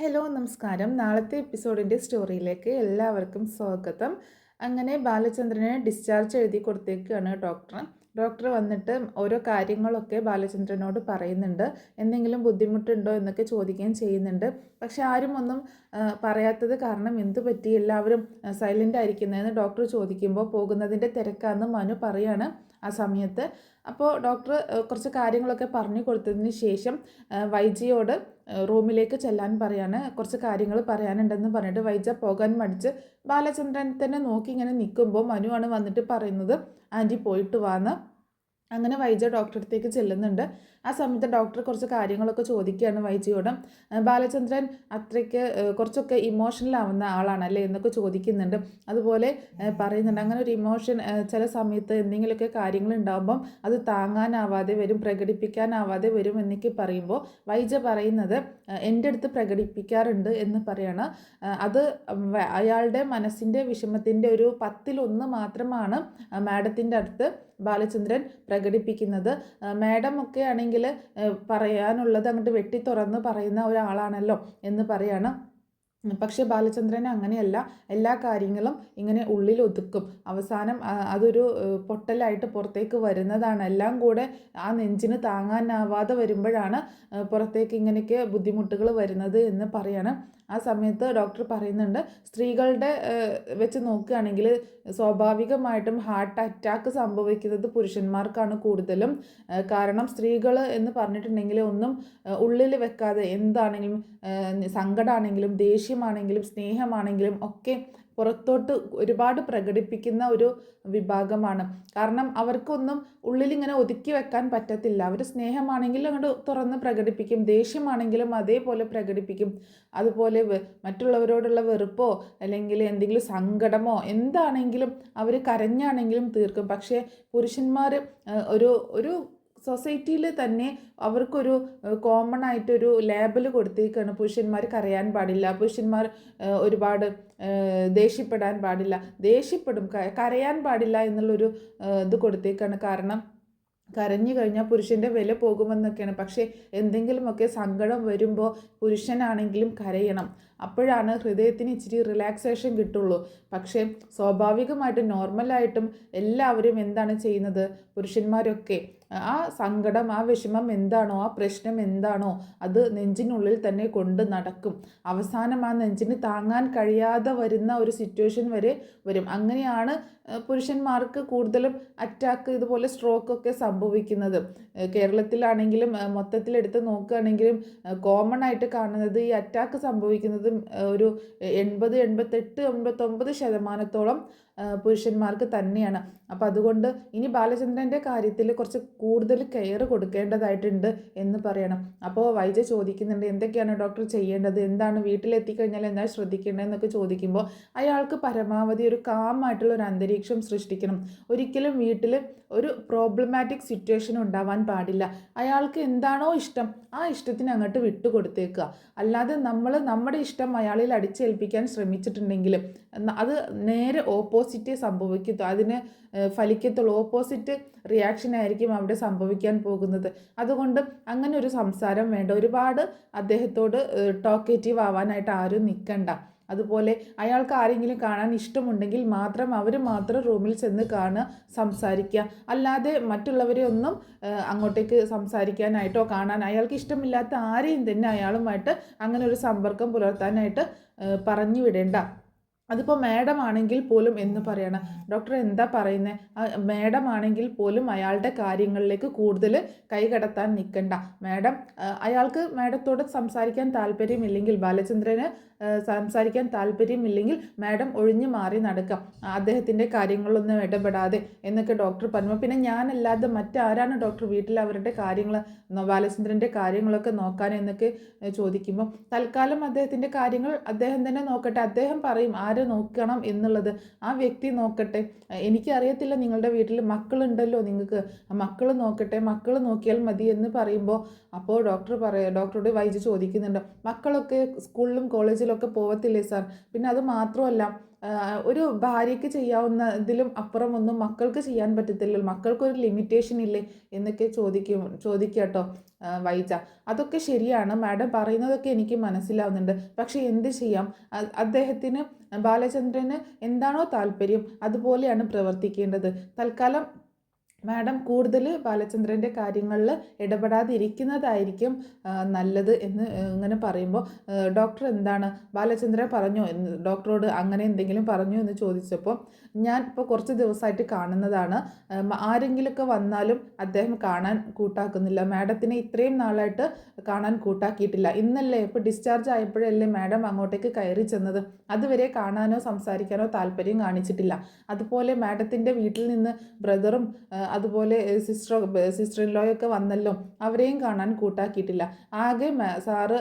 Hello നമസ്കാരം. നാളത്തെ എപ്പിസോഡിൻ്റെ സ്റ്റോറിയിലേക്ക് എല്ലാവർക്കും സ്വാഗതം. അങ്ങനെ ബാലചന്ദ്രനെ ഡിസ്ചാർജ് എഴുതി കൊടുത്തേക്കാണ് ഡോക്ടർ. ഡോക്ടർ വന്നിട്ട് ഓരോ കാര്യങ്ങളൊക്കെ ബാലചന്ദ്രനോട് പറയുന്നുണ്ട്. എന്തെങ്കിലും ബുദ്ധിമുട്ടുണ്ടോ എന്നൊക്കെ ചോദിക്കുകയും ചെയ്യുന്നുണ്ട്. പക്ഷെ ആരും ഒന്നും പറയാത്തത് കാരണം എന്തു പറ്റി എല്ലാവരും സൈലൻ്റ് ആയിരിക്കുന്നതെന്ന് ഡോക്ടർ ചോദിക്കുമ്പോൾ പോകുന്നതിൻ്റെ തിരക്കാണെന്ന് മനു പറയാണ് ആ സമയത്ത്. അപ്പോൾ ഡോക്ടർ കുറച്ച് കാര്യങ്ങളൊക്കെ പറഞ്ഞു കൊടുത്തതിന് ശേഷം വൈജിയോട് റൂമിലേക്ക് ചെല്ലാൻ പറയാണ്. കുറച്ച് കാര്യങ്ങൾ പറയാനുണ്ടെന്ന് പറഞ്ഞിട്ട് വൈജ പോകാൻ മടിച്ച് ബാലചന്ദ്രൻ തന്നെ നോക്കി ഇങ്ങനെ നിൽക്കുമ്പോൾ മനുവാണ് വന്നിട്ട് പറയുന്നത് ആൻറ്റി പോയിട്ട് വാന്ന്. അങ്ങനെ വൈജ ഡോക്ടറെ അടുത്തേക്ക് ചെല്ലുന്നുണ്ട്. ആ സമയത്ത് ഡോക്ടർ കുറച്ച് കാര്യങ്ങളൊക്കെ ചോദിക്കുകയാണ് വൈജയോട്. ബാലചന്ദ്രൻ അത്രയ്ക്ക് കുറച്ചൊക്കെ ഇമോഷണൽ ആവുന്ന ആളാണല്ലേ എന്നൊക്കെ ചോദിക്കുന്നുണ്ട്. അതുപോലെ പറയുന്നുണ്ട് അങ്ങനെ ഒരു ഇമോഷൻ ചില സമയത്ത് എന്തെങ്കിലുമൊക്കെ കാര്യങ്ങൾ ഉണ്ടാകുമ്പം അത് താങ്ങാനാവാതെ വരും, പ്രകടിപ്പിക്കാനാവാതെ വരും എന്നൊക്കെ പറയുമ്പോൾ വൈജ പറയുന്നത് എൻ്റെ അടുത്ത് പ്രകടിപ്പിക്കാറുണ്ട് എന്ന് പറയാണ്. അത് അയാളുടെ മനസ്സിൻ്റെ വിഷമത്തിൻ്റെ ഒരു 10-1 മാത്രമാണ് മാഡത്തിൻ്റെ അടുത്ത് ബാലചന്ദ്രൻ പ്രകടിപ്പിക്കുന്നത്. മാഡം ഒക്കെ ആണെങ്കിൽ പറയാനുള്ളത് അങ്ങോട്ട് വെട്ടി തുറന്ന് പറയുന്ന ഒരാളാണല്ലോ എന്ന് പറയാണ്. പക്ഷേ ബാലചന്ദ്രൻ അങ്ങനെയല്ല, എല്ലാ കാര്യങ്ങളും ഇങ്ങനെ ഉള്ളിൽ ഒതുക്കും. അവസാനം അതൊരു പൊട്ടലായിട്ട് പുറത്തേക്ക് വരുന്നതാണ്. എല്ലാം കൂടെ ആ നെഞ്ചിന് താങ്ങാനാവാതെ വരുമ്പോഴാണ് പുറത്തേക്ക് ഇങ്ങനെയൊക്കെ ബുദ്ധിമുട്ടുകൾ വരുന്നത് എന്ന് പറയാണ്. ആ സമയത്ത് ഡോക്ടർ പറയുന്നുണ്ട് സ്ത്രീകളുടെ വെച്ച് നോക്കുകയാണെങ്കിൽ സ്വാഭാവികമായിട്ടും ഹാർട്ട് അറ്റാക്ക് സംഭവിക്കുന്നത് പുരുഷന്മാർക്കാണ് കൂടുതലും. കാരണം സ്ത്രീകൾ എന്ന് പറഞ്ഞിട്ടുണ്ടെങ്കിൽ ഒന്നും ഉള്ളിൽ വെക്കാതെ എന്താണെങ്കിലും സങ്കടമാണെങ്കിലും ദേഷ്യമാണെങ്കിലും സ്നേഹമാണെങ്കിലും ഒക്കെ പുറത്തോട്ട് ഒരുപാട് പ്രകടിപ്പിക്കുന്ന ഒരു വിഭാഗമാണ്. കാരണം അവർക്കൊന്നും ഉള്ളിലിങ്ങനെ ഒതുക്കി വെക്കാൻ പറ്റത്തില്ല. അവർ സ്നേഹമാണെങ്കിലും അങ്ങോട്ട് തുറന്ന് പ്രകടിപ്പിക്കും, ദേഷ്യമാണെങ്കിലും അതേപോലെ പ്രകടിപ്പിക്കും. അതുപോലെ മറ്റുള്ളവരോടുള്ള വെറുപ്പോ അല്ലെങ്കിൽ എന്തെങ്കിലും സങ്കടമോ എന്താണെങ്കിലും അവർ കരഞ്ഞാണെങ്കിലും തീർക്കും. പക്ഷേ പുരുഷന്മാർ ഒരു ഒരു സൊസൈറ്റിയിൽ തന്നെ അവർക്കൊരു കോമൺ ആയിട്ടൊരു ലേബൽ കൊടുത്തേക്കാണ്. പുരുഷന്മാർ കരയാൻ പാടില്ല, പുരുഷന്മാർ ഒരുപാട് ദേഷ്യപ്പെടാൻ പാടില്ല, ദേഷ്യപ്പെടും കരയാൻ പാടില്ല എന്നുള്ളൊരു ഇത് കൊടുത്തേക്കാണ്. കാരണം കരഞ്ഞു കഴിഞ്ഞാൽ പുരുഷൻ്റെ വില പോകുമെന്നൊക്കെയാണ്. പക്ഷേ എന്തെങ്കിലുമൊക്കെ സങ്കടം വരുമ്പോൾ പുരുഷനാണെങ്കിലും കരയണം, അപ്പോഴാണ് ഹൃദയത്തിന് ഇച്ചിരി റിലാക്സേഷൻ കിട്ടുള്ളൂ. പക്ഷേ സ്വാഭാവികമായിട്ടും നോർമലായിട്ടും എല്ലാവരും എന്താണ് ചെയ്യുന്നത്, പുരുഷന്മാരൊക്കെ ആ സങ്കടം ആ വിഷമം എന്താണോ ആ പ്രശ്നം എന്താണോ അത് നെഞ്ചിനുള്ളിൽ തന്നെ കൊണ്ട് നടക്കും. അവസാനം ആ നെഞ്ചിന് താങ്ങാൻ കഴിയാതെ വരുന്ന ഒരു സിറ്റുവേഷൻ വരെ വരും. അങ്ങനെയാണ് പുരുഷന്മാർക്ക് കൂടുതലും അറ്റാക്ക് ഇതുപോലെ സ്ട്രോക്കൊക്കെ സംഭവിക്കുന്നത്. കേരളത്തിലാണെങ്കിലും മൊത്തത്തിലെടുത്ത് നോക്കുകയാണെങ്കിലും കോമൺ ആയിട്ട് കാണുന്നത് ഈ അറ്റാക്ക് സംഭവിക്കുന്നതും ഒരു 80, 88, 89% പുരുഷന്മാർക്ക് തന്നെയാണ്. അപ്പം അതുകൊണ്ട് ഇനി ബാലചന്ദ്രൻ്റെ കാര്യത്തിൽ കുറച്ച് കൂടുതൽ കെയർ കൊടുക്കേണ്ടതായിട്ടുണ്ട് എന്ന് പറയണം. അപ്പോൾ വൈജ ചോദിക്കുന്നുണ്ട് എന്തൊക്കെയാണ് ഡോക്ടർ ചെയ്യേണ്ടത്, എന്താണ് വീട്ടിലെത്തിക്കഴിഞ്ഞാൽ എന്താണ് ശ്രദ്ധിക്കേണ്ടതെന്നൊക്കെ ചോദിക്കുമ്പോൾ അയാൾക്ക് പരമാവധി ഒരു കാമായിട്ടുള്ള ഒരു അന്തരീക്ഷം സൃഷ്ടിക്കണം. ഒരിക്കലും വീട്ടിൽ ഒരു പ്രോബ്ലമാറ്റിക് സിറ്റുവേഷൻ ഉണ്ടാവാൻ പാടില്ല. അയാൾക്ക് എന്താണോ ഇഷ്ടം ആ ഇഷ്ടത്തിന് അങ്ങോട്ട് വിട്ടുകൊടുത്തേക്കുക. അല്ലാതെ നമ്മൾ നമ്മുടെ ഇഷ്ടം അയാളിൽ അടിച്ചേൽപ്പിക്കാൻ ശ്രമിച്ചിട്ടുണ്ടെങ്കിൽ അത് നേരെ ഓപ്പോസിറ്റേ സംഭവിക്കത്തു, അതിന് ഫലിക്കത്തുള്ളൂ. ഓപ്പോസിറ്റ് റിയാക്ഷൻ ആയിരിക്കും അവിടെ സംഭവിക്കാൻ പോകുന്നത്. അതുകൊണ്ട് അങ്ങനെ ഒരു സംസാരം വേണ്ട. ഒരുപാട് അദ്ദേഹത്തോട് ടോക്കേറ്റീവ് ആവാനായിട്ട് ആരും നിൽക്കണ്ട. അതുപോലെ അയാൾക്ക് ആരെങ്കിലും കാണാൻ ഇഷ്ടമുണ്ടെങ്കിൽ മാത്രം അവർ മാത്രം റൂമിൽ ചെന്ന് കാണുക, സംസാരിക്കുക. അല്ലാതെ മറ്റുള്ളവരെ ഒന്നും അങ്ങോട്ടേക്ക് സംസാരിക്കാനായിട്ടോ കാണാൻ അയാൾക്ക് ഇഷ്ടമില്ലാത്ത ആരെയും തന്നെ അയാളുമായിട്ട് അങ്ങനെ ഒരു സമ്പർക്കം പുലർത്താനായിട്ട് പറഞ്ഞു വിടേണ്ട. അതിപ്പോൾ മാഡം ആണെങ്കിൽ പോലും എന്ന് പറയണം. ഡോക്ടർ എന്താ പറയുന്നത്, മാഡം ആണെങ്കിൽ പോലും അയാളുടെ കാര്യങ്ങളിലേക്ക് കൂടുതൽ കൈകടത്താൻ നിൽക്കണ്ട. മാഡം അയാൾക്ക് മാഡത്തോട് സംസാരിക്കാൻ താല്പര്യമില്ലെങ്കിൽ, ബാലചന്ദ്രന് സംസാരിക്കാൻ താല്പര്യമില്ലെങ്കിൽ മാഡം ഒഴിഞ്ഞു മാറി നടക്കാം, അദ്ദേഹത്തിൻ്റെ കാര്യങ്ങളൊന്നും ഇടപെടാതെ എന്നൊക്കെ ഡോക്ടർ പറഞ്ഞു. പിന്നെ ഞാനല്ലാതെ മറ്റാരാണ് ഡോക്ടർ വീട്ടിൽ അവരുടെ കാര്യങ്ങൾ ബാലചന്ദ്രൻ്റെ കാര്യങ്ങളൊക്കെ നോക്കാൻ എന്നൊക്കെ ചോദിക്കുമ്പോൾ തൽക്കാലം അദ്ദേഹത്തിൻ്റെ കാര്യങ്ങൾ അദ്ദേഹം തന്നെ നോക്കട്ടെ, അദ്ദേഹം പറയും ആര് നോക്കണം എന്നുള്ളത്, ആ വ്യക്തി നോക്കട്ടെ. എനിക്കറിയത്തില്ല നിങ്ങളുടെ വീട്ടിൽ മക്കളുണ്ടല്ലോ, നിങ്ങൾക്ക് മക്കൾ നോക്കട്ടെ, മക്കൾ നോക്കിയാൽ മതി എന്ന് പറയുമ്പോൾ അപ്പോൾ ഡോക്ടറോട് വൈജി ചോദിക്കുന്നുണ്ട് മക്കളൊക്കെ സ്കൂളിലും കോളേജിലൊക്കെ പോകത്തില്ലേ സാർ? പിന്നെ അത് മാത്രമല്ല ഒരു ഭാര്യയ്ക്ക് ചെയ്യാവുന്നതിലും അപ്പുറം ഒന്നും മക്കൾക്ക് ചെയ്യാൻ പറ്റത്തില്ലല്ലോ, മക്കൾക്കൊരു ലിമിറ്റേഷൻ ഇല്ലേ എന്നൊക്കെ ചോദിക്കട്ടോ വൈജ. അതൊക്കെ ശരിയാണ് മാഡം പറയുന്നതൊക്കെ എനിക്ക് മനസ്സിലാവുന്നുണ്ട്. പക്ഷേ എന്ത് ചെയ്യാം, അദ്ദേഹത്തിന് ബാലചന്ദ്രന് എന്താണോ താല്പര്യം അതുപോലെയാണ് പ്രവർത്തിക്കേണ്ടത്. തൽക്കാലം മാഡം കൂടുതൽ ബാലചന്ദ്രൻ്റെ കാര്യങ്ങളിൽ ഇടപെടാതിരിക്കുന്നതായിരിക്കും നല്ലത് എന്ന് ഇങ്ങനെ പറയുമ്പോൾ ഡോക്ടർ എന്താണ് ബാലചന്ദ്രൻ പറഞ്ഞോ എന്ന് ഡോക്ടറോട് അങ്ങനെ എന്തെങ്കിലും പറഞ്ഞോ എന്ന് ചോദിച്ചപ്പോൾ ഞാൻ ഇപ്പോൾ കുറച്ച് ദിവസമായിട്ട് കാണുന്നതാണ്, ആരെങ്കിലുമൊക്കെ വന്നാലും അദ്ദേഹം കാണാൻ കൂട്ടാക്കുന്നില്ല, മാഡത്തിനെ ഇത്രയും നാളായിട്ട് കാണാൻ കൂട്ടാക്കിയിട്ടില്ല, ഇന്നല്ലേ ഇപ്പോൾ ഡിസ്ചാർജ് ആയപ്പോഴല്ലേ മാഡം അങ്ങോട്ടേക്ക് കയറി ചെന്നത്, അതുവരെ കാണാനോ സംസാരിക്കാനോ താല്പര്യം കാണിച്ചിട്ടില്ല. അതുപോലെ മാഡത്തിൻ്റെ വീട്ടിൽ നിന്ന് ബ്രദറും അതുപോലെ സിസ്റ്റർ ഇൻ ലോയൊക്കെ വന്നല്ലോ, അവരെയും കാണാൻ കൂട്ടാക്കിയിട്ടില്ല. ആകെ സാറ്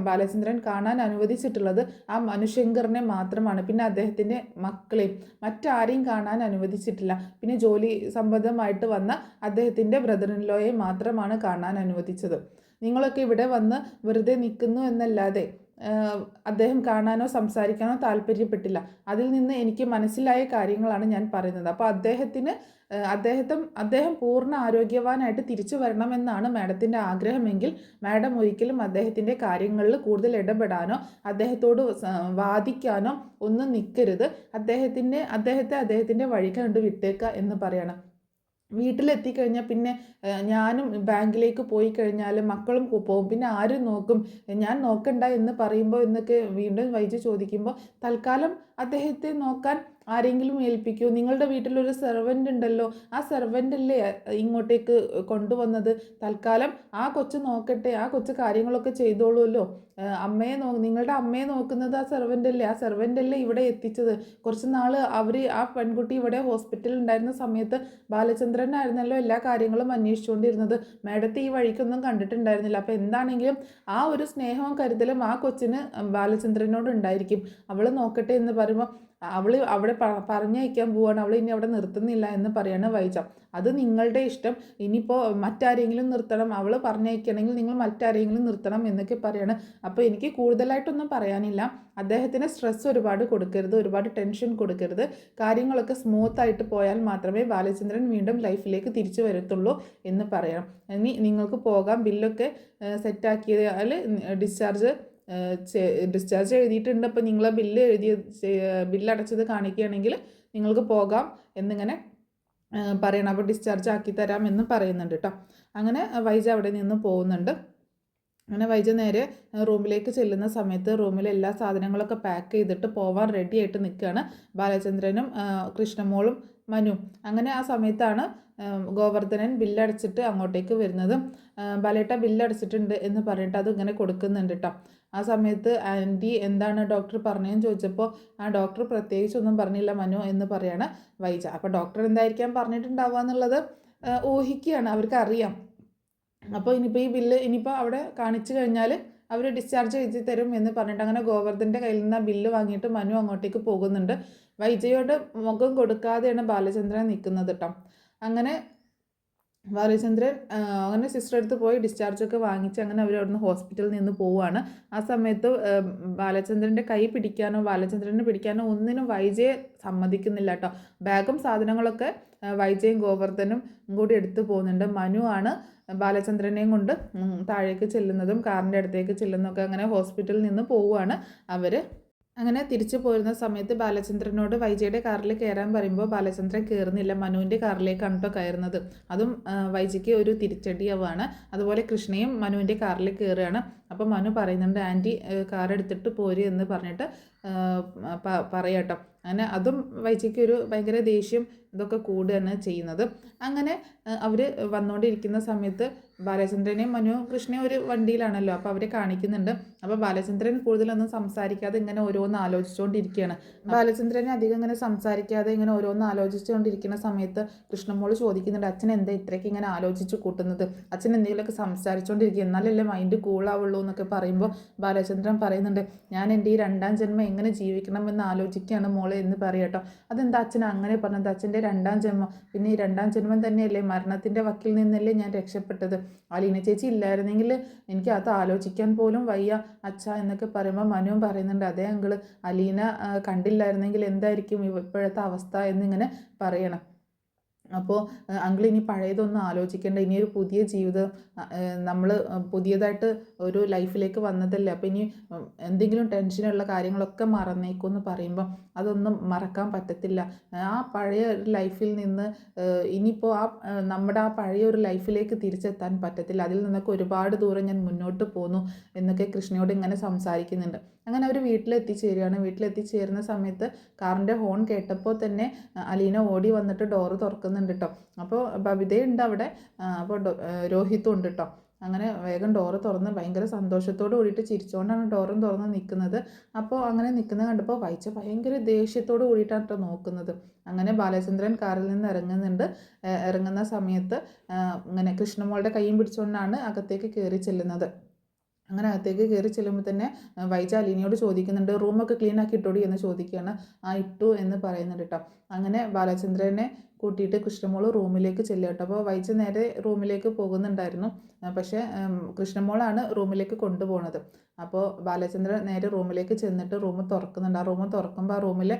ബാലചന്ദ്രൻ കാണാൻ അനുവദിച്ചിട്ടുള്ളത് ആ മനുശങ്കറിനെ മാത്രമാണ്. പിന്നെ അദ്ദേഹത്തിൻ്റെ മക്കളെയും മറ്റാരെയും കാണാൻ അനുവദിച്ചിട്ടില്ല. പിന്നെ ജോലി സംബന്ധമായിട്ട് വന്ന അദ്ദേഹത്തിൻ്റെ ബ്രദർ ഇൻ ലോയെ മാത്രമാണ് കാണാൻ അനുവദിച്ചത്. നിങ്ങളൊക്കെ ഇവിടെ വന്ന് വെറുതെ നിൽക്കുന്നു എന്നല്ലാതെ അദ്ദേഹം കാണാനോ സംസാരിക്കാനോ താല്പര്യപ്പെട്ടില്ല. അതിൽ നിന്ന് എനിക്ക് മനസ്സിലായ കാര്യങ്ങളാണ് ഞാൻ പറയുന്നത്. അപ്പോൾ അദ്ദേഹം പൂർണ്ണ ആരോഗ്യവാനായിട്ട് തിരിച്ചു വരണമെന്നാണ് മാഡത്തിൻ്റെ ആഗ്രഹമെങ്കിൽ മാഡം ഒരിക്കലും അദ്ദേഹത്തിൻ്റെ കാര്യങ്ങളിൽ കൂടുതൽ ഇടപെടാനോ അദ്ദേഹത്തോട് വാദിക്കാനോ ഒന്നും നിൽക്കരുത്. അദ്ദേഹത്തിൻ്റെ വഴി കണ്ട് വിട്ടേക്കുക എന്ന് പറയണം. വീട്ടിലെത്തിക്കഴിഞ്ഞാൽ പിന്നെ ഞാനും ബാങ്കിലേക്ക് പോയി കഴിഞ്ഞാൽ മക്കളും പോകും, പിന്നെ ആരും നോക്കും, ഞാൻ നോക്കണ്ട എന്ന് പറയുമ്പോൾ എന്നൊക്കെ വീണ്ടും വൈജു ചോദിക്കുമ്പോൾ തൽക്കാലം അദ്ദേഹത്തെ നോക്കാൻ ആരെങ്കിലും ഏൽപ്പിക്കൂ. നിങ്ങളുടെ വീട്ടിലൊരു സെർവൻ്റ് ഉണ്ടല്ലോ, ആ സെർവൻ്റ് അല്ലേ ഇങ്ങോട്ടേക്ക് കൊണ്ടുവന്നത്, തൽക്കാലം ആ കൊച്ചു നോക്കട്ടെ, ആ കൊച്ചു കാര്യങ്ങളൊക്കെ ചെയ്തോളൂല്ലോ. നിങ്ങളുടെ അമ്മയെ നോക്കുന്നത് ആ സെർവൻ്റ് അല്ലേ, ആ സെർവൻ്റ് അല്ലേ ഇവിടെ എത്തിച്ചത്. കുറച്ച് നാൾ ആ പെൺകുട്ടി ഇവിടെ ഹോസ്പിറ്റലിൽ ഉണ്ടായിരുന്ന സമയത്ത് ബാലചന്ദ്രനായിരുന്നല്ലോ എല്ലാ കാര്യങ്ങളും അന്വേഷിച്ചുകൊണ്ടിരുന്നത്. മാഡത്തെ ഈ വഴിക്കൊന്നും കണ്ടിട്ടുണ്ടായിരുന്നില്ല. അപ്പോൾ എന്താണെങ്കിലും ആ ഒരു സ്നേഹവും കരുതലും ആ കൊച്ചിന് ബാലചന്ദ്രനോട് ഉണ്ടായിരിക്കും. അവൾ നോക്കട്ടെ എന്ന് പറയുമ്പോൾ അവിടെ പറഞ്ഞയക്കാൻ പോവാണ്, അവൾ ഇനി അവിടെ നിർത്തുന്നില്ല എന്ന് പറയാണ് വൈജ. അത് നിങ്ങളുടെ ഇഷ്ടം, ഇനിയിപ്പോൾ മറ്റാരെങ്കിലും നിർത്തണം, അവൾ പറഞ്ഞയക്കണമെങ്കിൽ നിങ്ങൾ മറ്റാരെങ്കിലും നിർത്തണം എന്നൊക്കെ പറയാണ്. അപ്പോൾ എനിക്ക് കൂടുതലായിട്ടൊന്നും പറയാനില്ല. അദ്ദേഹത്തിന് സ്ട്രെസ് ഒരുപാട് കൊടുക്കരുത്, ഒരുപാട് ടെൻഷൻ കൊടുക്കരുത്. കാര്യങ്ങളൊക്കെ സ്മൂത്തായിട്ട് പോയാൽ മാത്രമേ ബാലചന്ദ്രൻ വീണ്ടും ലൈഫിലേക്ക് തിരിച്ചു വരത്തുള്ളൂ എന്ന് പറയണം. ഇനി നിങ്ങൾക്ക് പോകാം, ബില്ലൊക്കെ സെറ്റാക്കിയാൽ ഡിസ്ചാർജ് എഴുതിയിട്ടുണ്ട്. അപ്പോൾ നിങ്ങൾ ബില്ലടച്ചത് കാണിക്കുകയാണെങ്കിൽ നിങ്ങൾക്ക് പോകാം എന്നിങ്ങനെ പറയണം. അപ്പോൾ ഡിസ്ചാർജ് ആക്കി തരാം എന്ന് പറയുന്നുണ്ട് കേട്ടോ. അങ്ങനെ വൈജ അവിടെ നിന്ന് പോകുന്നുണ്ട്. അങ്ങനെ വൈജ നേരെ റൂമിലേക്ക് ചെല്ലുന്ന സമയത്ത് റൂമിലെ എല്ലാ സാധനങ്ങളൊക്കെ പാക്ക് ചെയ്തിട്ട് പോവാൻ റെഡി ആയിട്ട് നിൽക്കുകയാണ് ബാലചന്ദ്രനും കൃഷ്ണമോളും മനു. അങ്ങനെ ആ സമയത്താണ് ഗോവർദ്ധനൻ ബില്ലടച്ചിട്ട് അങ്ങോട്ടേക്ക് വരുന്നത്. ബാലേട്ട ബില്ലടച്ചിട്ടുണ്ട് എന്ന് പറഞ്ഞിട്ട് അത് ഇങ്ങനെ കൊടുക്കുന്നുണ്ട് കേട്ടോ. ആ സമയത്ത് ആൻറ്റി എന്താണ് ഡോക്ടർ പറഞ്ഞതെന്ന് ചോദിച്ചപ്പോൾ ആ ഡോക്ടർ പ്രത്യേകിച്ചൊന്നും പറഞ്ഞില്ല മനു എന്ന് പറയാണ് വൈജ. അപ്പോൾ ഡോക്ടർ എന്തായിരിക്കാം പറഞ്ഞിട്ടുണ്ടാവുക എന്നുള്ളത് ഊഹിക്കുകയാണ്, അവർക്കറിയാം. അപ്പോൾ ഈ ബില്ല് ഇനിയിപ്പോൾ അവിടെ കാണിച്ചു കഴിഞ്ഞാൽ അവർ ഡിസ്ചാർജ് എഴുതി തരും എന്ന് പറഞ്ഞിട്ട് അങ്ങനെ ഗോവർദ്ധൻ്റെ കയ്യിൽ നിന്ന് ആ ബില്ല് വാങ്ങിയിട്ട് മനു അങ്ങോട്ടേക്ക് പോകുന്നുണ്ട്. വൈജയോട് മുഖം കൊടുക്കാതെയാണ് ബാലചന്ദ്രൻ നിൽക്കുന്നത് കേട്ടോ. അങ്ങനെ ബാലചന്ദ്രൻ അങ്ങനെ സിസ്റ്റർ അടുത്ത് പോയി ഡിസ്ചാർജൊക്കെ വാങ്ങിച്ച് അങ്ങനെ അവർ അവിടുന്ന് ഹോസ്പിറ്റലിൽ നിന്ന് പോവുകയാണ്. ആ സമയത്ത് ബാലചന്ദ്രൻ്റെ കൈ പിടിക്കാനോ ബാലചന്ദ്രനെ പിടിക്കാനോ ഒന്നിനും വൈജയെ സമ്മതിക്കുന്നില്ല കേട്ടോ. ബാഗും സാധനങ്ങളൊക്കെ വൈജയും ഗോവർദ്ധനും കൂടി എടുത്തു പോകുന്നുണ്ട്. മനു ആണ് ബാലചന്ദ്രനെയും കൊണ്ട് താഴേക്ക് ചെല്ലുന്നതും കാറിൻ്റെ അടുത്തേക്ക് ചെല്ലുന്നതൊക്കെ. അങ്ങനെ ഹോസ്പിറ്റലിൽ നിന്ന് പോവുകയാണ് അവർ. അങ്ങനെ തിരിച്ചു പോരുന്ന സമയത്ത് ബാലചന്ദ്രനോട് വൈജയുടെ കാറിൽ കയറാൻ പറയുമ്പോൾ ബാലചന്ദ്രൻ കയറുന്നില്ല, മനുവിൻ്റെ കാറിലേക്കാണ് കേട്ടോ കയറുന്നത്. അതും വൈജയ്ക്ക് ഒരു തിരിച്ചടിയാവുകയാണ്. അതുപോലെ കൃഷ്ണയും മനുവിൻ്റെ കാറിൽ കയറുകയാണ്. അപ്പോൾ മനു പറയുന്നുണ്ട് ആൻറ്റി കാർ എടുത്തിട്ട് പോര് എന്ന് പറഞ്ഞിട്ട് പറയാട്ടോ. അങ്ങനെ അതും വൈജയ്ക്ക് ഒരു ഭയങ്കര ദേഷ്യം ഇതൊക്കെ കൂടുകയാണ് ചെയ്യുന്നത്. അങ്ങനെ അവർ വന്നുകൊണ്ടിരിക്കുന്ന സമയത്ത് ബാലചന്ദ്രനെയും മനു കൃഷ്ണയും ഒരു വണ്ടിയിലാണല്ലോ, അപ്പോൾ അവരെ കാണിക്കുന്നുണ്ട്. അപ്പോൾ ബാലചന്ദ്രൻ കൂടുതലൊന്നും സംസാരിക്കാതെ ഇങ്ങനെ ഓരോന്ന് ആലോചിച്ചുകൊണ്ടിരിക്കുകയാണ്. ബാലചന്ദ്രനെ അധികം ഇങ്ങനെ സംസാരിക്കാതെ ഇങ്ങനെ ഓരോന്ന് ആലോചിച്ചുകൊണ്ടിരിക്കുന്ന സമയത്ത് കൃഷ്ണമോള് ചോദിക്കുന്നുണ്ട് അച്ഛൻ എന്താ ഇത്രയ്ക്ക് ഇങ്ങനെ ആലോചിച്ച് കൂട്ടുന്നത്, അച്ഛൻ എന്തെങ്കിലുമൊക്കെ സംസാരിച്ചുകൊണ്ടിരിക്കുക എന്നാലല്ലേ മൈൻഡ് കൂളാവുള്ളൂ എന്നൊക്കെ പറയുമ്പോൾ ബാലചന്ദ്രൻ പറയുന്നുണ്ട് ഞാൻ എൻ്റെ ഈ 2ാം ജന്മം എങ്ങനെ ജീവിക്കണം എന്ന് ആലോചിക്കുകയാണ് മോളെ എന്ന് പറയട്ടോ. അതെന്താ അച്ഛൻ അങ്ങനെ പറഞ്ഞത്? അച്ഛൻ്റെ രണ്ടാം ജന്മം, പിന്നെ ഈ രണ്ടാം ജന്മം തന്നെയല്ലേ, മരണത്തിൻ്റെ വക്കിൽ നിന്നല്ലേ ഞാൻ രക്ഷപ്പെട്ടത്. അലീന ചേച്ചി ഇല്ലായിരുന്നെങ്കിൽ എനിക്ക് അത് ആലോചിക്കാൻ പോലും വയ്യ അച്ഛ എന്നൊക്കെ പറയുമ്പോൾ മനുവും പറയുന്നുണ്ട്, അതേ അങ്കിള്, അലീന കണ്ടില്ലായിരുന്നെങ്കിൽ എന്തായിരിക്കും ഇപ്പോഴത്തെ അവസ്ഥ എന്നിങ്ങനെ പറയണം. അപ്പോൾ അങ്കിൾ ഇനി പഴയതൊന്നും ആലോചിക്കേണ്ട, ഇനിയൊരു പുതിയ ജീവിതം, നമ്മൾ പുതിയതായിട്ട് ഒരു ലൈഫിലേക്ക് വന്നതല്ലേ, അപ്പോൾ ഇനി എന്തെങ്കിലും ടെൻഷനുള്ള കാര്യങ്ങളൊക്കെ മറന്നേക്കും എന്ന് പറയുമ്പം അതൊന്നും മറക്കാൻ പറ്റത്തില്ല. ആ പഴയ ഒരു ലൈഫിൽ നിന്ന് ഇനിയിപ്പോൾ നമ്മുടെ ആ പഴയ ഒരു ലൈഫിലേക്ക് തിരിച്ചെത്താൻ പറ്റത്തില്ല, അതിൽ നിന്നൊക്കെ ഒരുപാട് ദൂരം ഞാൻ മുന്നോട്ട് പോന്നു എന്നൊക്കെ കൃഷ്ണയോട് ഇങ്ങനെ സംസാരിക്കുന്നുണ്ട്. അങ്ങനെ അവർ വീട്ടിലെത്തിച്ചേരുകയാണ്. വീട്ടിലെത്തിച്ചേരുന്ന സമയത്ത് കാറിൻ്റെ ഹോൺ കേട്ടപ്പോൾ തന്നെ അലീന ഓടി വന്നിട്ട് ഡോറ് തുറക്കുന്നുണ്ട് കേട്ടോ. അപ്പോൾ ബബിതയുണ്ട് അവിടെ, അപ്പോൾ രോഹിത്തും ഉണ്ട് കേട്ടോ. അങ്ങനെ വേഗം ഡോറ് തുറന്ന് ഭയങ്കര സന്തോഷത്തോട് കൂടിയിട്ട് ചിരിച്ചുകൊണ്ടാണ് ഡോറും തുറന്ന് നിൽക്കുന്നത്. അപ്പോൾ അങ്ങനെ നിൽക്കുന്നത് കണ്ടപ്പോൾ വൈച്ച ഭയങ്കര ദേഷ്യത്തോട് കൂടിയിട്ടാണ് കേട്ടോ നോക്കുന്നത്. അങ്ങനെ ബാലചന്ദ്രൻ കാറിൽ നിന്ന് ഇറങ്ങുന്നുണ്ട്. ഇറങ്ങുന്ന സമയത്ത് ഇങ്ങനെ കൃഷ്ണമോളുടെ കൈയും പിടിച്ചുകൊണ്ടാണ് അകത്തേക്ക് കയറി ചെല്ലുന്നത്. അങ്ങനെ അകത്തേക്ക് കയറി ചെല്ലുമ്പോൾ തന്നെ വൈജ അലീനയോട് ചോദിക്കുന്നുണ്ട്, റൂമൊക്കെ ക്ലീൻ ആക്കി ഇട്ടോടി എന്ന് ചോദിക്കുകയാണ്. ഇട്ടു എന്ന് പറയുന്നുണ്ട് കേട്ടോ. അങ്ങനെ ബാലചന്ദ്രനെ കൂട്ടിയിട്ട് കൃഷ്ണമോൾ റൂമിലേക്ക് ചെല്ലുക കേട്ടോ. അപ്പോൾ വൈജ നേരെ റൂമിലേക്ക് പോകുന്നുണ്ടായിരുന്നു, പക്ഷേ കൃഷ്ണമോളാണ് റൂമിലേക്ക് കൊണ്ടുപോകുന്നത്. അപ്പോൾ ബാലചന്ദ്രൻ നേരെ റൂമിലേക്ക് ചെന്നിട്ട് റൂം തുറക്കുന്നുണ്ട്. ആ റൂം തുറക്കുമ്പോൾ ആ റൂമിൽ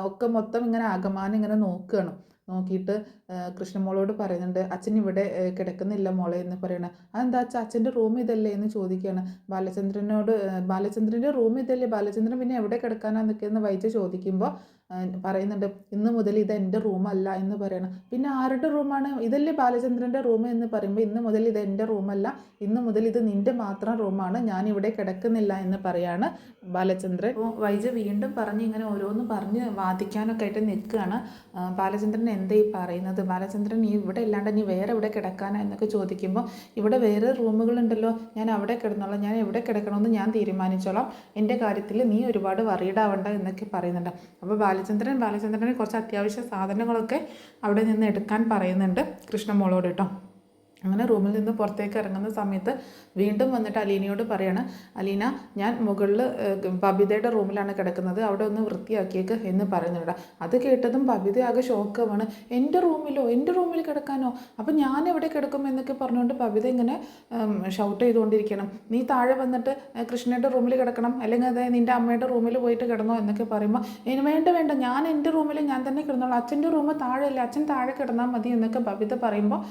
ഒക്കെ മൊത്തം ഇങ്ങനെ ആകമാനം ഇങ്ങനെ നോക്കുകയാണ്. നോക്കിയിട്ട് കൃഷ്ണമോളോട് പറയുന്നുണ്ട്, അച്ഛൻ ഇവിടെ കിടക്കുന്നില്ല മോളെ എന്ന് പറയണം. അതെന്താ അച്ഛൻ, അച്ഛൻ്റെ റൂം ഇതല്ലേ എന്ന് ചോദിക്കുകയാണ് ബാലചന്ദ്രനോട്. ബാലചന്ദ്രൻ്റെ റൂം ഇതല്ലേ, ബാലചന്ദ്രൻ പിന്നെ എവിടെ കിടക്കാനാന്നൊക്കെ എന്ന് വൈജ ചോദിക്കുമ്പോൾ പറയുന്നുണ്ട്, ഇന്ന് മുതൽ ഇത് എൻ്റെ റൂമല്ല എന്ന് പറയണം. പിന്നെ ആരുടെ റൂമാണ്? ഇതല്ലേ ബാലചന്ദ്രൻ്റെ റൂം എന്ന് പറയുമ്പോൾ ഇന്ന് മുതൽ ഇത് എൻ്റെ റൂമല്ല, ഇന്ന് മുതൽ ഇത് നിൻ്റെ മാത്രം റൂമാണ്, ഞാനിവിടെ കിടക്കുന്നില്ല എന്ന് പറയാണ് ബാലചന്ദ്രൻ. അപ്പോൾ വൈജ വീണ്ടും പറഞ്ഞ് ഇങ്ങനെ ഓരോന്ന് പറഞ്ഞ് വാദിക്കാനൊക്കെ ആയിട്ട് നിൽക്കുകയാണ്. ബാലചന്ദ്രൻ എന്താ ഈ പറയുന്നത്? ബാലചന്ദ്രൻ നീ ഇവിടെ ഇല്ലാണ്ട് നീ വേറെ എവിടെ കിടക്കാനാ എന്നൊക്കെ ചോദിക്കുമ്പോൾ ഇവിടെ വേറെ റൂമുകളുണ്ടല്ലോ, ഞാൻ അവിടെ കിടന്നോളാം, ഞാൻ എവിടെ കിടക്കണമെന്ന് ഞാൻ തീരുമാനിച്ചോളാം, എൻ്റെ കാര്യത്തിൽ നീ ഒരുപാട് വറീഡാവണ്ട എന്നൊക്കെ പറയുന്നുണ്ട്. അപ്പോൾ ബാലചന്ദ്രന് കുറച്ച് അത്യാവശ്യ സാധനങ്ങളൊക്കെ അവിടെ നിന്ന് എടുക്കാൻ പറയുന്നുണ്ട് കൃഷ്ണമോളോട് കേട്ടോ. അങ്ങനെ റൂമിൽ നിന്ന് പുറത്തേക്ക് ഇറങ്ങുന്ന സമയത്ത് വീണ്ടും വന്നിട്ട് അലീനയോട് പറയാണ്, അലീന ഞാൻ മുകളിൽ ബബിതയുടെ റൂമിലാണ് കിടക്കുന്നത്, അവിടെ ഒന്ന് വൃത്തിയാക്കിയേക്ക് എന്ന് പറയുന്നുണ്ട്. അത് കേട്ടതും ബബിത ആകെ ഷോക്കാവാണ്. എൻ്റെ റൂമിലോ, എൻ്റെ റൂമിൽ കിടക്കാനോ, അപ്പം ഞാൻ എവിടെ കിടക്കും എന്നൊക്കെ പറഞ്ഞുകൊണ്ട് ബബിത ഇങ്ങനെ ഷൗട്ട് ചെയ്തുകൊണ്ടിരിക്കണം. നീ താഴെ വന്നിട്ട് കൃഷ്ണയുടെ റൂമിൽ കിടക്കണം, അല്ലെങ്കിൽ അതായത് നിൻ്റെ അമ്മയുടെ റൂമിൽ പോയിട്ട് കിടന്നോ എന്നൊക്കെ പറയുമ്പോൾ വേണ്ട ഞാൻ എൻ്റെ റൂമിൽ ഞാൻ തന്നെ കിടന്നോളാം, അച്ഛൻ്റെ റൂം താഴെയല്ലേ, അച്ഛൻ താഴെ കിടന്നാൽ മതി എന്നൊക്കെ ബബിത പറയുമ്പോൾ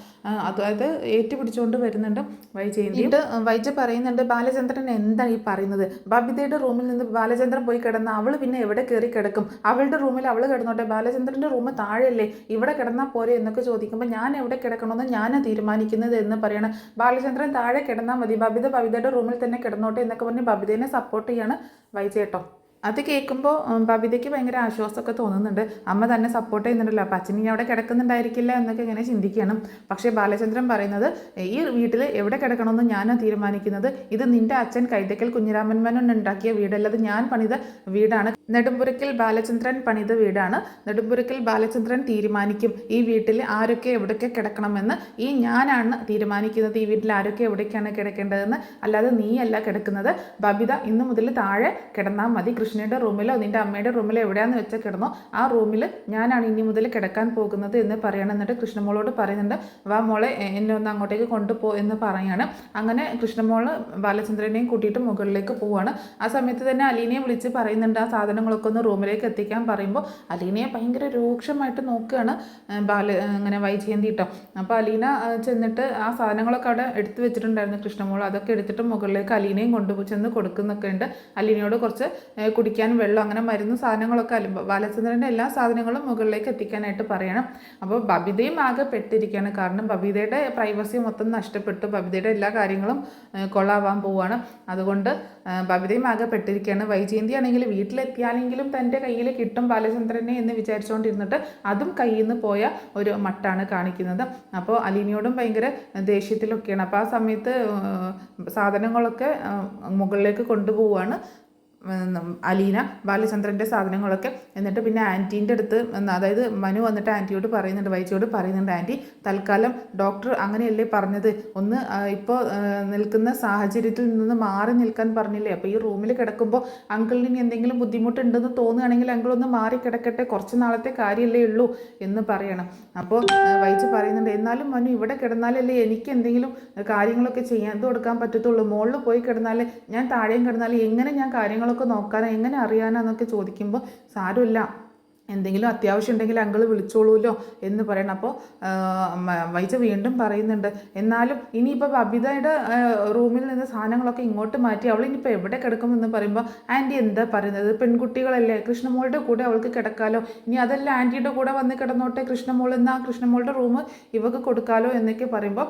അതായത് ഏറ്റുപിടിച്ചുകൊണ്ട് വരുന്നുണ്ട് വൈജയന്തി. വൈജ പറയുന്നുണ്ട്, ബാലചന്ദ്രൻ എന്താണ് ഈ പറയുന്നത്? ബബിതയുടെ റൂമിൽ നിന്ന് ബാലചന്ദ്രൻ പോയി കിടന്ന അവൾ പിന്നെ എവിടെ കയറി കിടക്കും? അവളുടെ റൂമിൽ അവൾ കിടന്നോട്ടെ, ബാലചന്ദ്രൻ്റെ റൂം താഴെയല്ലേ, ഇവിടെ കിടന്നാൽ പോരെ എന്നൊക്കെ ചോദിക്കുമ്പോൾ ഞാൻ എവിടെ കിടക്കണമെന്ന് ഞാനാണ് തീരുമാനിക്കുന്നത് എന്ന് പറയണം. ബാലചന്ദ്രൻ താഴെ കിടന്നാൽ മതി, ബബിതയുടെ റൂമിൽ തന്നെ കിടന്നോട്ടെ എന്നൊക്കെ പറഞ്ഞ് ബബിതേനെ സപ്പോർട്ട് ചെയ്യാണ് വൈജ കേട്ടോ. അത് കേൾക്കുമ്പോൾ ബബിതയ്ക്ക് ഭയങ്കര ആശ്വാസമൊക്കെ തോന്നുന്നുണ്ട്. അമ്മ തന്നെ സപ്പോർട്ട് ചെയ്യുന്നുണ്ടല്ലോ, അപ്പം അച്ഛൻ ഇനി അവിടെ കിടക്കുന്നുണ്ടായിരിക്കില്ല എന്നൊക്കെ ഇങ്ങനെ ചിന്തിക്കണം. പക്ഷേ ബാലചന്ദ്രൻ പറയുന്നത്, ഈ വീട്ടിൽ എവിടെ കിടക്കണമെന്ന് ഞാനാണ് തീരുമാനിക്കുന്നത്, ഇത് നിൻ്റെ അച്ഛൻ കൈതക്കൽ കുഞ്ഞിരാമൻ മേനോൻ ഉണ്ടാക്കിയ വീടല്ല, അത് ഞാൻ പണിത വീടാണ്, നെടുമ്പുരയ്ക്കൽ ബാലചന്ദ്രൻ പണിത വീടാണ്, നെടുമ്പുരയ്ക്കൽ ബാലചന്ദ്രൻ തീരുമാനിക്കും ഈ വീട്ടിൽ ആരൊക്കെ എവിടേക്ക് കിടക്കണമെന്ന്, ഈ ഞാനാണ് തീരുമാനിക്കുന്നത് ഈ വീട്ടിൽ ആരൊക്കെ എവിടേക്കാണ് കിടക്കേണ്ടതെന്ന്, അല്ലാതെ നീയല്ല കിടക്കുന്നത്. ബബിത ഇന്ന് മുതൽ താഴെ കിടന്നാൽ മതി, കൃഷ്ണയുടെ റൂമിലോ നിൻ്റെ അമ്മയുടെ റൂമിലോ എവിടെയാണെന്ന് വെച്ചാൽ കിടന്നോ, ആ റൂമിൽ ഞാനാണ് ഇനി മുതൽ കിടക്കാൻ പോകുന്നത് എന്ന് പറയണം. എന്നിട്ട് കൃഷ്ണമോളോട് പറയുന്നുണ്ട്, വാ മോളെ എന്നെ ഒന്ന് അങ്ങോട്ടേക്ക് കൊണ്ടുപോ എന്ന് പറയാണ്. അങ്ങനെ കൃഷ്ണമോള് ബാലചന്ദ്രനെയും കൂട്ടിയിട്ട് മുകളിലേക്ക് പോവുകയാണ്. ആ സമയത്ത് തന്നെ അലീനയെ വിളിച്ച് പറയുന്നുണ്ട് ആ സാധനങ്ങളൊക്കെ ഒന്ന് റൂമിലേക്ക് എത്തിക്കാൻ പറയുമ്പോൾ അലീനയെ ഭയങ്കര രൂക്ഷമായിട്ട് നോക്കുകയാണ് അങ്ങനെ വൈജയന്തി കേട്ടോ. അപ്പോൾ അലീന ചെന്നിട്ട് ആ സാധനങ്ങളൊക്കെ അവിടെ എടുത്തു വെച്ചിട്ടുണ്ടായിരുന്നു കൃഷ്ണമോൾ, അതൊക്കെ എടുത്തിട്ട് മുകളിലേക്ക് അലീനയും ചെന്ന് കൊടുക്കുന്നൊക്കെ ഉണ്ട്. അലീനയോട് കുറച്ച് കുടിക്കാൻ വെള്ളം അങ്ങനെ മരുന്ന് സാധനങ്ങളൊക്കെ ബാലചന്ദ്രൻ്റെ എല്ലാ സാധനങ്ങളും മുകളിലേക്ക് എത്തിക്കാനായിട്ട് പറയണം. അപ്പോൾ ബബിതയും ആകെ പെട്ടിരിക്കുകയാണ്, കാരണം ബബിതയുടെ പ്രൈവസി മൊത്തം നഷ്ടപ്പെട്ടു, ബബിതയുടെ എല്ലാ കാര്യങ്ങളും കൊള്ളാവാൻ പോവുകയാണ്. അതുകൊണ്ട് ബബിതയും ആകെ പെട്ടിരിക്കുകയാണ്. വൈജയന്തി ആണെങ്കിൽ വീട്ടിലെത്തിയാലെങ്കിലും തൻ്റെ കയ്യിൽ കിട്ടും ബാലചന്ദ്രനെ എന്ന് വിചാരിച്ചുകൊണ്ടിരുന്നിട്ട് അതും കയ്യിൽ നിന്ന് പോയ ഒരു മട്ടാണ് കാണിക്കുന്നത്. അപ്പോൾ അലീനയോടും ഭയങ്കര ദേഷ്യത്തിലൊക്കെയാണ്. അപ്പോൾ ആ സമയത്ത് സാധനങ്ങളൊക്കെ മുകളിലേക്ക് കൊണ്ടുപോവുകയാണ് അലീന ബാലചന്ദ്രൻ്റെ സാധനങ്ങളൊക്കെ. എന്നിട്ട് പിന്നെ ആൻറ്റീൻ്റെ അടുത്ത് അതായത് മനു വന്നിട്ട് ആൻറ്റിയോട് പറയുന്നുണ്ട്, വൈജയോട് പറയുന്നുണ്ട്, ആൻറ്റി തൽക്കാലം ഡോക്ടർ അങ്ങനെയല്ലേ പറഞ്ഞത്, ഒന്ന് ഇപ്പോൾ നിൽക്കുന്ന സാഹചര്യത്തിൽ നിന്ന് മാറി നിൽക്കാൻ പറഞ്ഞില്ലേ, അപ്പോൾ ഈ റൂമിൽ കിടക്കുമ്പോൾ അങ്കിളിന് എന്തെങ്കിലും ബുദ്ധിമുട്ടുണ്ടെന്ന് തോന്നുകയാണെങ്കിൽ അങ്കിൾ ഒന്ന് മാറി കിടക്കട്ടെ, കുറച്ച് നാളത്തെ കാര്യമല്ലേ ഉള്ളൂ എന്ന് പറയണം. അപ്പോൾ വൈജ പറയുന്നുണ്ട്, എന്നാലും മനു ഇവിടെ കിടന്നാലല്ലേ എനിക്ക് എന്തെങ്കിലും കാര്യങ്ങളൊക്കെ ചെയ്യാൻ കൊടുക്കാൻ പറ്റത്തുള്ളൂ, മുകളിൽ പോയി കിടന്നാൽ ഞാൻ താഴെയും കിടന്നാൽ എങ്ങനെ ഞാൻ കാര്യങ്ങളൊക്കെ നോക്കാനോ എങ്ങനെ അറിയാനോ എന്നൊക്കെ ചോദിക്കുമ്പോൾ സാരമില്ല, എന്തെങ്കിലും അത്യാവശ്യം ഉണ്ടെങ്കിൽ അങ്കിൾ വിളിച്ചോളൂല്ലോ എന്ന് പറയണം. അപ്പോൾ വൈജ വീണ്ടും പറയുന്നുണ്ട്, എന്നാലും ഇനിയിപ്പോൾ ബബിതയുടെ റൂമിൽ നിന്ന് സാധനങ്ങളൊക്കെ ഇങ്ങോട്ട് മാറ്റി അവൾ ഇനിയിപ്പോൾ എവിടെ കിടക്കുമെന്ന് പറയുമ്പോൾ ആൻറ്റി എന്താ പറയുന്നത്, പെൺകുട്ടികളല്ലേ, കൃഷ്ണമോളുടെ കൂടെ അവൾക്ക് കിടക്കാലോ, ഇനി അതല്ല ആൻറ്റിയുടെ കൂടെ വന്ന് കിടന്നോട്ടെ കൃഷ്ണമോൾ, എന്നാൽ കൃഷ്ണമോളുടെ റൂം ഇവക്ക് കൊടുക്കാലോ എന്നൊക്കെ പറയുമ്പോൾ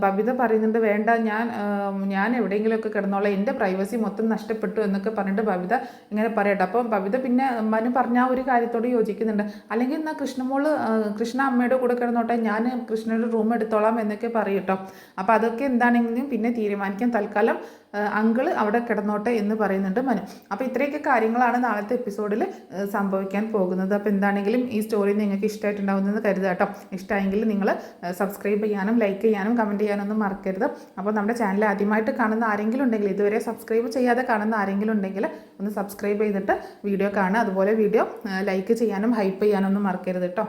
ബബിത പറയുന്നുണ്ട്, വേണ്ട, ഞാൻ എവിടെയെങ്കിലുമൊക്കെ കിടന്നോളാം, എൻ്റെ പ്രൈവസി മൊത്തം നഷ്ടപ്പെട്ടു എന്നൊക്കെ പറഞ്ഞിട്ട് ബബിത ഇങ്ങനെ പറയട്ടെ. അപ്പോൾ ബബിത പിന്നെ മനു പറഞ്ഞ ഒരു കാര്യത്തോട് യോജിക്കുന്നുണ്ട്, അല്ലെങ്കിൽ എന്നാൽ കൃഷ്ണ അമ്മയുടെ കൂടെ കിടന്നോട്ടെ, ഞാൻ കൃഷ്ണയുടെ റൂം എടുത്തോളാം എന്നൊക്കെ പറയട്ടോ. അപ്പോൾ അതൊക്കെ എന്താണെങ്കിലും പിന്നെ തീരുമാനിക്കാൻ, തൽക്കാലം അങ്കിള് അവിടെ കിടന്നോട്ടെ എന്ന് പറയുന്നുണ്ട് മനു. അപ്പോൾ ഇത്രയൊക്കെ കാര്യങ്ങളാണ് നാളത്തെ എപ്പിസോഡിൽ സംഭവിക്കാൻ പോകുന്നത്. അപ്പോൾ എന്താണെങ്കിലും ഈ സ്റ്റോറി നിങ്ങൾക്ക് ഇഷ്ടമായിട്ടുണ്ടാവുമെന്ന് കരുതുക കേട്ടോ. ഇഷ്ടമായെങ്കിൽ നിങ്ങൾ സബ്സ്ക്രൈബ് ചെയ്യാനും ലൈക്ക് ചെയ്യാനും കമൻറ്റ് ചെയ്യാനൊന്നും മറക്കരുത്. അപ്പോൾ നമ്മുടെ ചാനൽ ആദ്യമായിട്ട് കാണുന്ന ആരെങ്കിലും ഉണ്ടെങ്കിൽ, ഇതുവരെ സബ്സ്ക്രൈബ് ചെയ്യാതെ കാണുന്ന ആരെങ്കിലും ഉണ്ടെങ്കിൽ ഒന്ന് സബ്സ്ക്രൈബ് ചെയ്തിട്ട് വീഡിയോ കാണുക. അതുപോലെ വീഡിയോ ലൈക്ക് ചെയ്യാനും ഹൈപ്പ് ചെയ്യാനൊന്നും മറക്കരുത് കേട്ടോ.